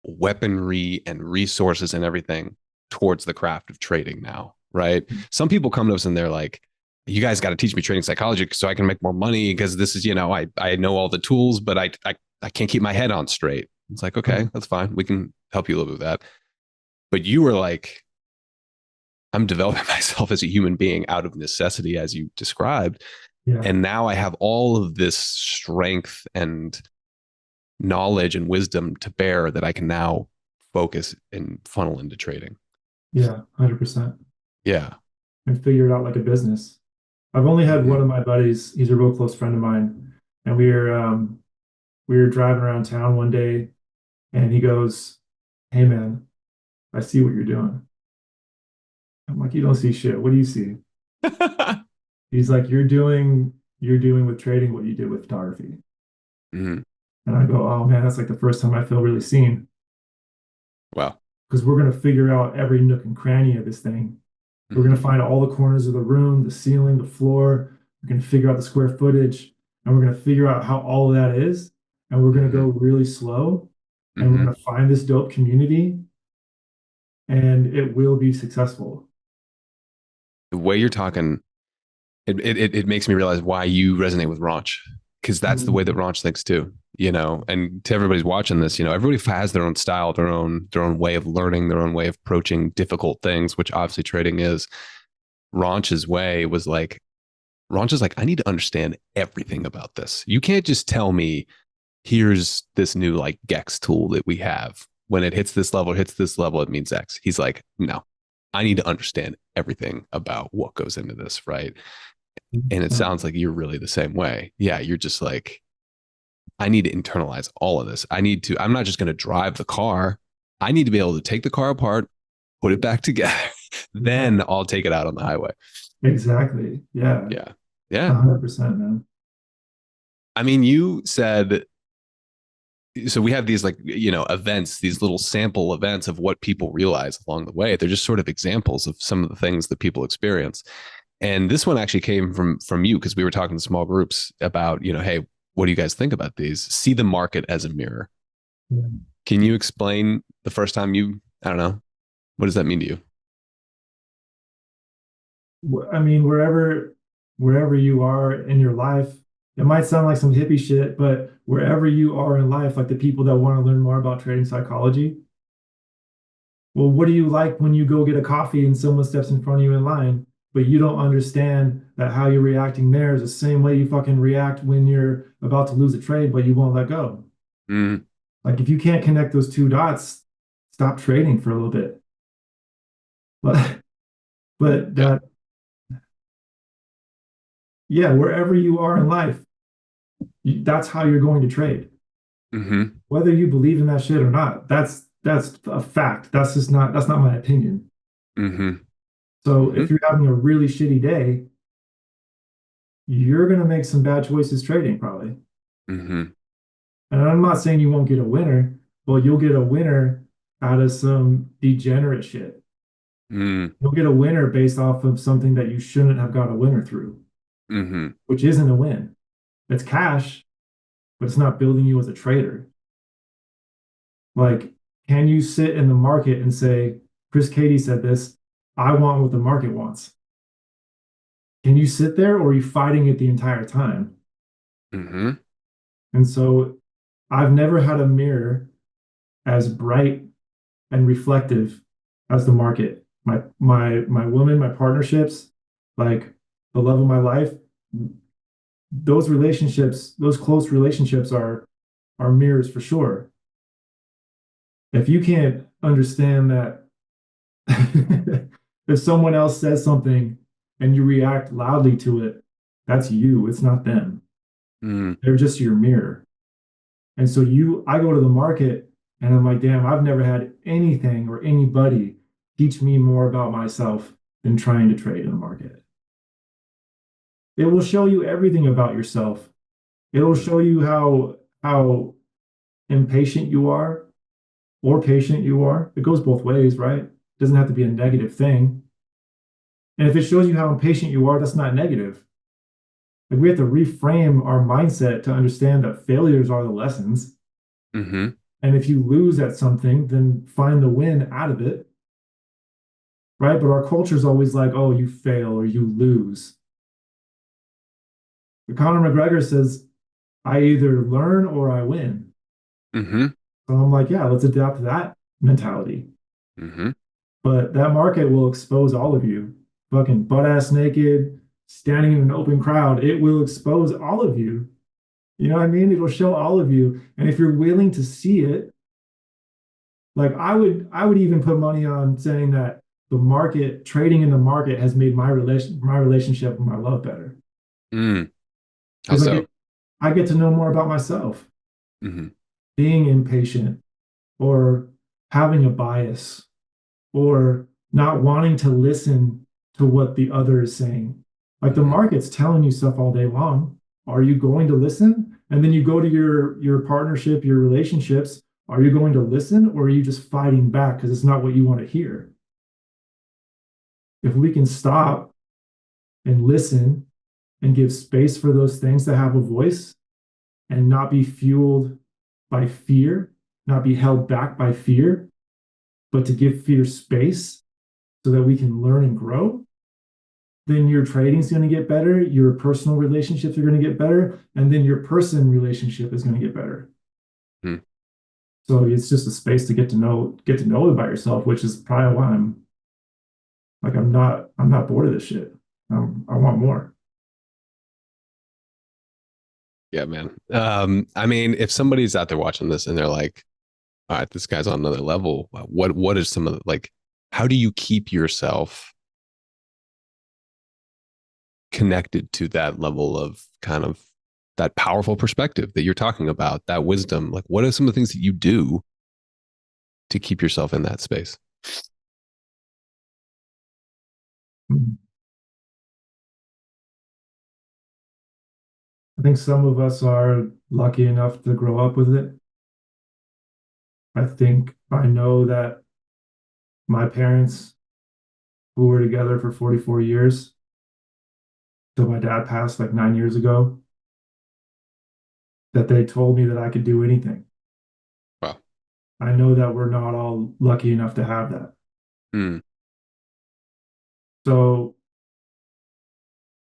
weaponry and resources and everything towards the craft of trading now, right? Some people come to us and they're like, you guys got to teach me trading psychology so I can make more money, because this is, I know all the tools, but I can't keep my head on straight. It's like, okay, that's fine. We can help you a little bit with that. But you were like, I'm developing myself as a human being out of necessity, as you described. Yeah, And now I have all of this strength and knowledge and wisdom to bear that I can now focus and funnel into trading. yeah, 100%. Yeah. And figure it out like a business. I've only had Mm-hmm. one of my buddies, he's a real close friend of mine, and we were driving around town one day and he goes, hey man, I see what you're doing. I'm like, you don't see shit. What do you see? He's like, you're doing with trading what you did with photography. Mm-hmm. And I go, oh man, that's like the first time I feel really seen, Wow. because we're gonna figure out every nook and cranny of this thing. We're gonna Mm-hmm. find all the corners of the room, the ceiling, the floor. We're gonna figure out the square footage, and we're gonna figure out how all of that is. And we're gonna go Mm-hmm. really slow, and we're Mm-hmm. gonna find this dope community, and it will be successful. The way you're talking, it makes me realize why you resonate with Ranch, because that's the way that Mhm. Ranch thinks too. And to everybody's watching this, everybody has their own style, their own way of learning, their own way of approaching difficult things, which obviously trading is. Ranch's way was like, Ranch is like, I need to understand everything about this. You can't just tell me, here's this new like Gex tool that we have. When it hits this level, it means X. He's like, no, I need to understand everything about what goes into this, right? And it sounds like you're really the same way. Yeah, you're just like, I need to internalize all of this. I'm not just going to drive the car. I need to be able to take the car apart, put it back together. Yeah, Then I'll take it out on the highway. exactly. Yeah, Yeah. Yeah. 100%, man. I mean, you said, so we have these like, events, these little sample events of what people realize along the way. They're just sort of examples of some of the things that people experience. And this one actually came from you, because we were talking to small groups about, hey, what do you guys think about these? See the market as a mirror. Yeah. Can you explain the first time I don't know, what does that mean to you? I mean, wherever you are in your life, it might sound like some hippie shit, but wherever you are in life, like the people that want to learn more about trading psychology, well, what do you like when you go get a coffee and someone steps in front of you in line, but you don't understand that how you're reacting there is the same way you fucking react when you're about to lose a trade, but you won't let go. Mm, Like if you can't connect those two dots, stop trading for a little bit. But but yeah. that yeah, wherever you are in life, that's how you're going to trade. Mm-hmm. Whether you believe in that shit or not, that's a fact. That's not my opinion. Mm-hmm. So Mm-hmm. if you're having a really shitty day, you're going to make some bad choices trading probably. Mm-hmm. And I'm not saying you won't get a winner, but you'll get a winner out of some degenerate shit. Mm. You'll get a winner based off of something that you shouldn't have got a winner through, Mm-hmm. which isn't a win. It's cash, but it's not building you as a trader. Like, can you sit in the market and say, Chris Cady said this, I want what the market wants? Can you sit there, or are you fighting it the entire time? Mm-hmm. And so I've never had a mirror as bright and reflective as the market. My woman, my partnerships, like the love of my life, those relationships, those close relationships are mirrors for sure. If you can't understand that if someone else says something and you react loudly to it, that's you, it's not them. Mm. They're just your mirror. And so I go to the market and I'm like, damn, I've never had anything or anybody teach me more about myself than trying to trade in the market. It will show you everything about yourself. It will show you how impatient you are or patient you are. It goes both ways, right? It doesn't have to be a negative thing. And if it shows you how impatient you are, that's not negative. Like we have to reframe our mindset to understand that failures are the lessons. Mm-hmm. And if you lose at something, then find the win out of it. Right. But our culture is always like, oh, you fail or you lose. But Conor McGregor says, I either learn or I win. Mm-hmm. So I'm like, yeah, let's adapt that mentality. Mm-hmm. But that market will expose all of you, fucking butt ass naked, standing in an open crowd. It will expose all of you. You know what I mean? It'll show all of you. And if you're willing to see it, like I would even put money on saying that the market, trading in the market has made my relationship with my love better. Mm. How Because so? I get to know more about myself, Mm-hmm. being impatient or having a bias or not wanting to listen to what the other is saying. Like the Mm-hmm. market's telling you stuff all day long. Are you going to listen? And then you go to your partnership, your relationships. Are you going to listen, or are you just fighting back because it's not what you want to hear? If we can stop and listen and give space for those things to have a voice and not be fueled by fear, not be held back by fear, but to give fear space so that we can learn and grow, then your trading is going to get better, your personal relationships are going to get better, and then your person relationship is going to get better. Mm. So it's just a space to get to know about yourself, which is probably why I'm not bored of this shit. I want more. Yeah, man. I mean, if somebody's out there watching this and they're like, all right, this guy's on another level, what is some of the, like, how do you keep yourself connected to that level of kind of that powerful perspective that you're talking about, that wisdom? Like, what are some of the things that you do to keep yourself in that space? I think some of us are lucky enough to grow up with it. I know that my parents, who were together for 44 years, till my dad passed like 9 years ago, that they told me that I could do anything. Wow. I know that we're not all lucky enough to have that. Mm. So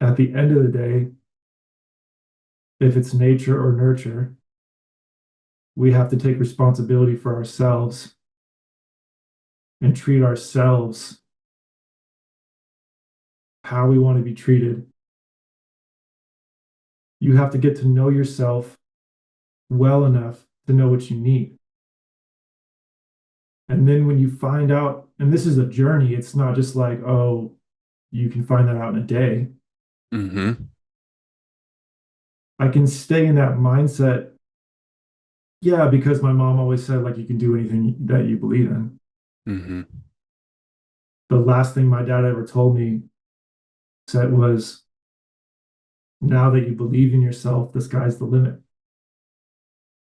at the end of the day, if it's nature or nurture, we have to take responsibility for ourselves and treat ourselves how we want to be treated. You have to get to know yourself well enough to know what you need. And then when you find out, and this is a journey, it's not just like, oh, you can find that out in a day. Mm-hmm. I can stay in that mindset. Yeah, because my mom always said, like, you can do anything that you believe in. Mm-hmm. The last thing my dad ever told me said was, Now that you believe in yourself, the sky's the limit.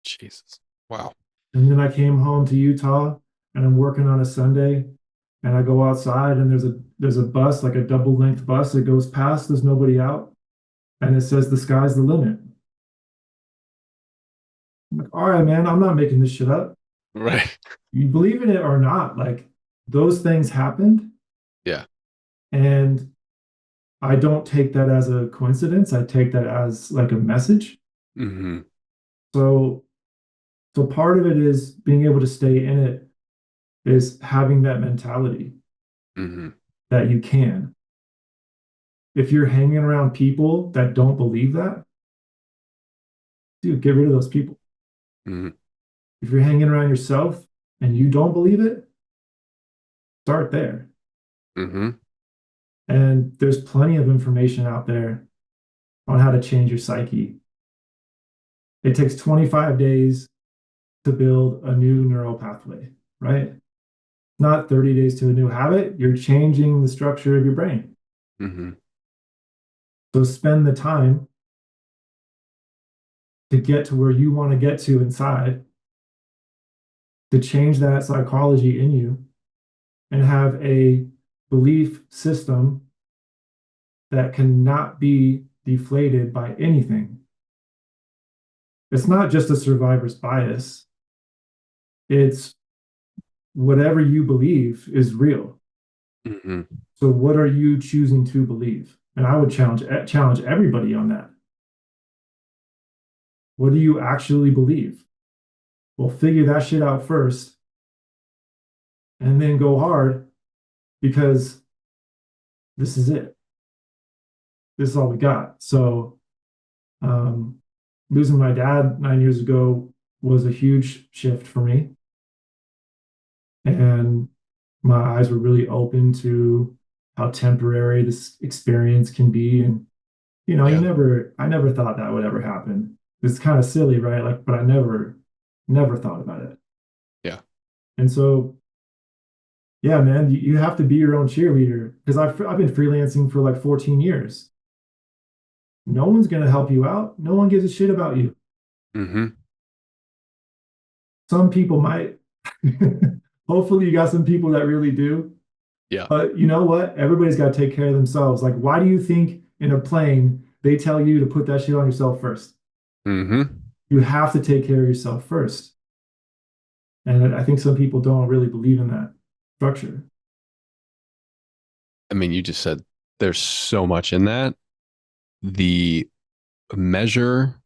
Jesus. Wow. And then I came home to Utah and I'm working on a Sunday and I go outside and there's a bus, like a double length bus that goes past, there's nobody out, and it says the sky's the limit. I'm like, all right, man, I'm not making this shit up. Right. You believe in it or not, like those things happened. Yeah. And I don't take that as a coincidence. I take that as like a message. Mm-hmm. So so part of it is being able to stay in it, is having that mentality Mm-hmm. that you can. If you're hanging around people that don't believe that, dude, get rid of those people. Mm-hmm. If you're hanging around yourself and you don't believe it, start there. Mm-hmm. And there's plenty of information out there on how to change your psyche. It takes 25 days to build a new neural pathway, right? Not 30 days to a new habit. You're changing the structure of your brain. Mm-hmm. So spend the time to get to where you want to get to inside, to change that psychology in you and have a belief system that cannot be deflated by anything. It's not just a survivor's bias. It's whatever you believe is real. Mm-hmm. So what are you choosing to believe? And I would challenge everybody on that. What do you actually believe? Well, figure that shit out first and then go hard, because this is it. This is all we got. So losing my dad 9 years ago was a huge shift for me. And my eyes were really open to how temporary this experience can be. And, Yeah. I never thought that would ever happen. It's kind of silly, right? Like, but I never thought about it. Yeah. And so, yeah, man, you have to be your own cheerleader, because I've been freelancing for like 14 years. No one's going to help you out. No one gives a shit about you. Mm-hmm. Some people might. Hopefully, you got some people that really do. Yeah. But you know what? Everybody's got to take care of themselves. Like, why do you think in a plane they tell you to put that shit on yourself first? Mm-hmm. You have to take care of yourself first. And I think some people don't really believe in that structure. I mean, you just said there's so much in that. The measure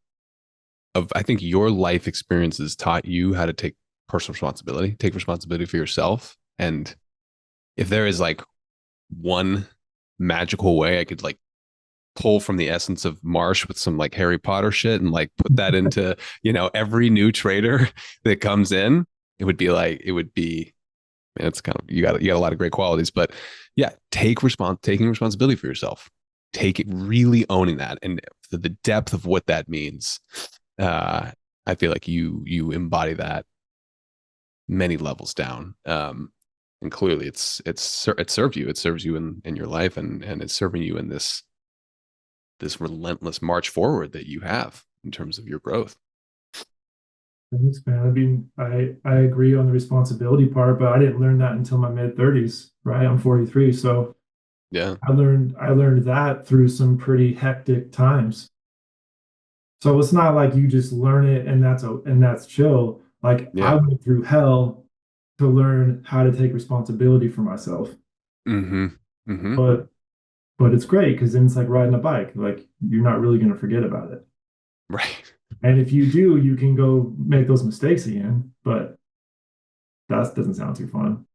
of, I think your life experiences taught you how to take personal responsibility, take responsibility for yourself. And if there is like one magical way I could like pull from the essence of Marsh with some like Harry Potter shit and like put that into, every new trader that comes in, it would be, man, it's kind of, you got a lot of great qualities, but yeah, taking responsibility for yourself, take it, really owning that, and the depth of what that means. I feel like you embody that many levels down. And clearly it served you. It serves you in your life, and it's serving you in this relentless march forward that you have in terms of your growth. Thanks, man. I mean, I agree on the responsibility part, but I didn't learn that until my mid-30s, right? I'm 43, so Yeah. I learned that through some pretty hectic times. So it's not like you just learn it and that's chill. Like, I Yeah. went through hell to learn how to take responsibility for myself. Mm-hmm. Mm-hmm. But it's great, because then it's like riding a bike. Like, you're not really going to forget about it. Right. And if you do, you can go make those mistakes again. But that doesn't sound too fun.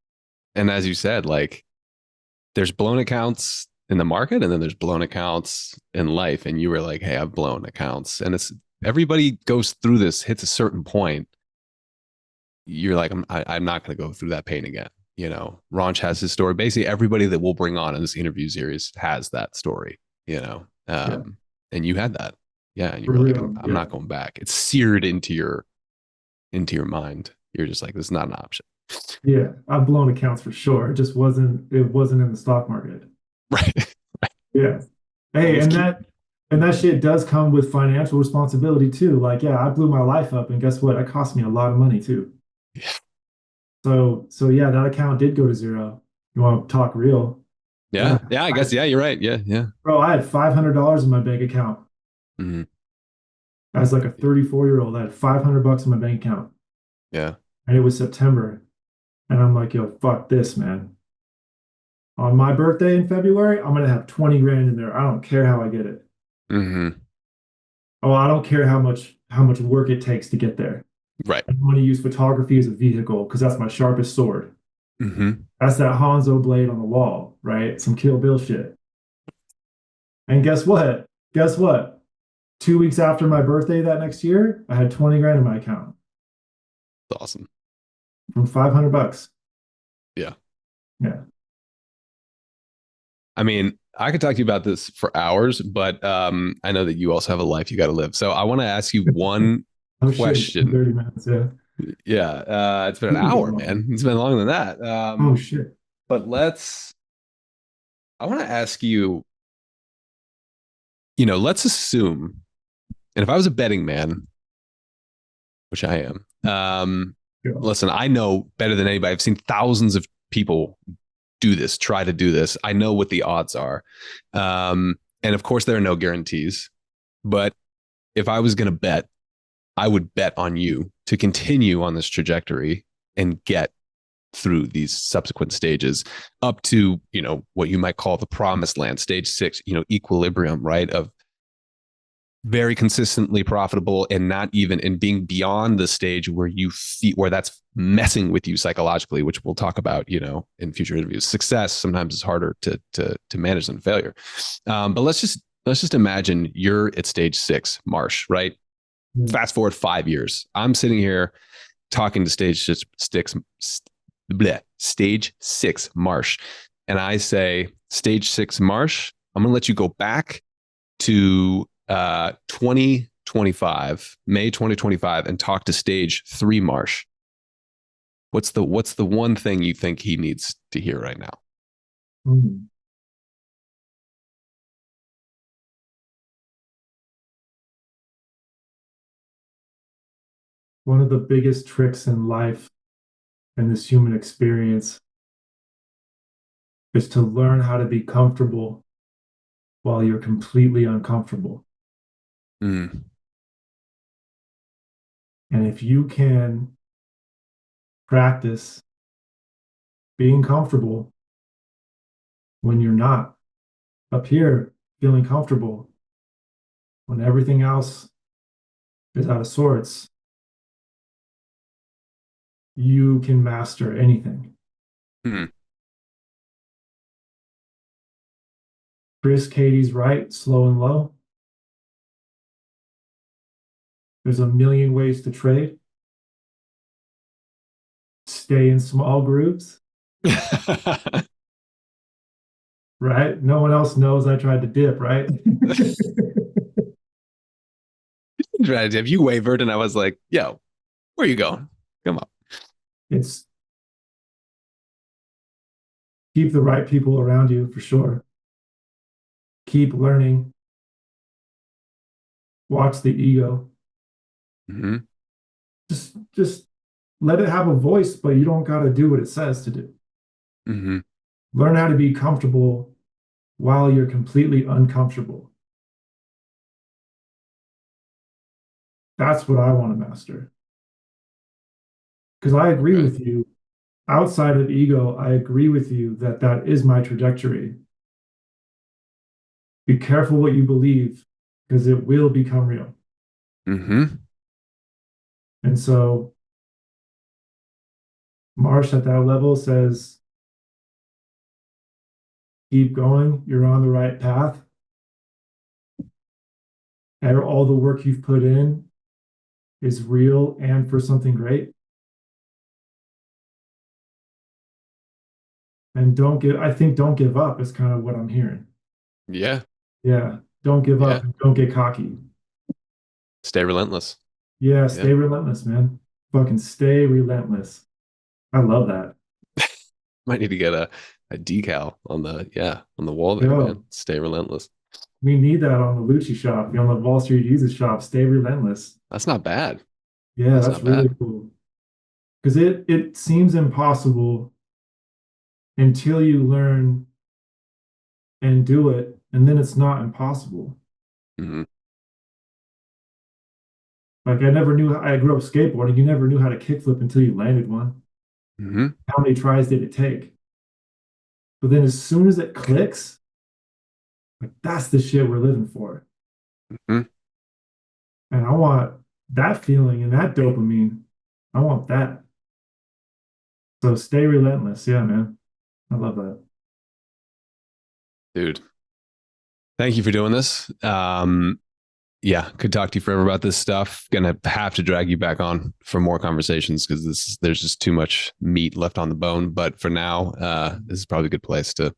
And as you said, like, there's blown accounts in the market, and then there's blown accounts in life. And you were like, hey, I've blown accounts. And it's, everybody goes through this, hits a certain point. You're like, I'm not going to go through that pain again. Ranch has his story. Basically, everybody that we'll bring on in this interview series has that story, Yeah, and you had that. Yeah. And you for were like, real. I'm Yeah. not going back. It's seared into your mind. You're just like, this is not an option. Yeah, I've blown accounts for sure. It wasn't in the stock market. Right. Yeah. Hey, Always and keep, And that shit does come with financial responsibility too. Like, yeah, I blew my life up, and guess what? It cost me a lot of money too. Yeah. So yeah, that account did go to zero. You want to talk real? Yeah. Yeah. Yeah. I guess. Yeah. You're right. Yeah. Yeah. Bro, I had $500 in my bank account. Mhm. As like a 34-year-old, I had $500 in my bank account, Yeah. and it was September. And I'm like, yo, fuck this, man. On my birthday in February, I'm gonna have 20 grand in there. I don't care how I get it. Hmm. Oh, I don't care how much work it takes to get there. Right. I want to use photography as a vehicle because that's my sharpest sword. Hmm. That's that Hanzo blade on the wall, right? Some Kill Bill shit. And guess what? Guess what? 2 weeks after my birthday that next year, I had 20 grand in my account It's awesome. from $500. Yeah. Yeah. I mean, I could talk to you about this for hours, but I know that you also have a life you got to live. So I want to ask you one Oh shit, it's been question. 30 minutes. Yeah. Yeah, it's been an We can go hour, long. man. It's been longer than that. Oh shit. But I want to ask you, let's assume, and if I was a betting man, which I am, Yeah. listen, I know better than anybody. I've seen thousands of people try to do this. I know what the odds are. And of course, there are no guarantees. But if I was going to bet, I would bet on you to continue on this trajectory and get through these subsequent stages up to, what you might call the promised land, stage 6, equilibrium, right? Of very consistently profitable and not even and being beyond the stage where you feel where that's messing with you psychologically, which we'll talk about, in future interviews. Success sometimes is harder to manage than failure. But let's just imagine you're at stage 6, Marsh, right? Yeah. Fast forward 5 years. I'm sitting here talking to stage 6 Marsh. And I say, stage 6 Marsh, I'm going to let you go back to 2025, May 2025, and talk to stage 3 Marsh. What's the one thing you think he needs to hear right now? Mm. One of the biggest tricks in life and this human experience is to learn how to be comfortable while you're completely uncomfortable. Mm. And if you can practice being comfortable when you're not up here feeling comfortable, when everything else is out of sorts, you can master anything. Mm. Chris Katie's right, slow and low. There's a million ways to trade. Stay in small groups, right? No one else knows I tried to dip, right? If you wavered and I was like, yo, where are you going? Come on. It's keep the right people around you for sure. Keep learning. Watch the ego. Mm-hmm. Just let it have a voice, but you don't got to do what it says to do. Mm-hmm. Learn how to be comfortable while you're completely uncomfortable. That's what I want to master. Because I agree Right. with you. Outside of ego, I agree with you that that is my trajectory. Be careful what you believe because it will become real. Mm-hmm. And so Marsh at that level says, keep going. You're on the right path. And all the work you've put in is real and for something great. And don't give up is kind of what I'm hearing. Yeah. Yeah. Don't give Yeah. up and don't get cocky. Stay relentless. Yeah. Yeah. Stay relentless, man. Fucking stay relentless. I love that. Might need to get a decal on the wall there, Yo, man. Stay relentless. We need that on the Lucci shop, on the Wall Street Jesus shop. Stay relentless. That's not bad. Yeah, That's that's not bad. really cool. Because it seems impossible until you learn and do it, and then it's not impossible. Hmm. Like I grew up skateboarding. You never knew how to kickflip until you landed one. Hmm. How many tries did it take? But then as soon as it clicks, like that's the shit we're living for. Hmm. And I want that feeling and that dopamine. I want that. So stay relentless. Yeah, man. I love that. Dude, thank you for doing this. Yeah, could talk to you forever about this stuff. Gonna have to drag you back on for more conversations because there's just too much meat left on the bone. But for now, this is probably a good place to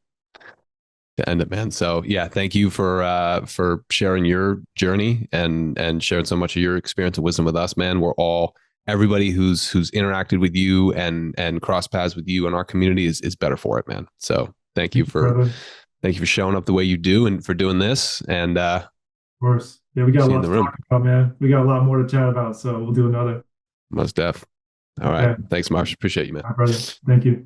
end it, man. So yeah, thank you for sharing your journey and sharing so much of your experience and wisdom with us, man. We're all everybody who's interacted with you and cross paths with you in our community is better for it, man. So Thank you, brother. thank you for showing up the way you do and for doing this. And Of course. Yeah, we got a see you in lot the to room. talk about, man. We got a lot more to chat about, so we'll do another. Most def. All right. Okay. Thanks, Marsh. Appreciate you, man. Bye, brother. Thank you.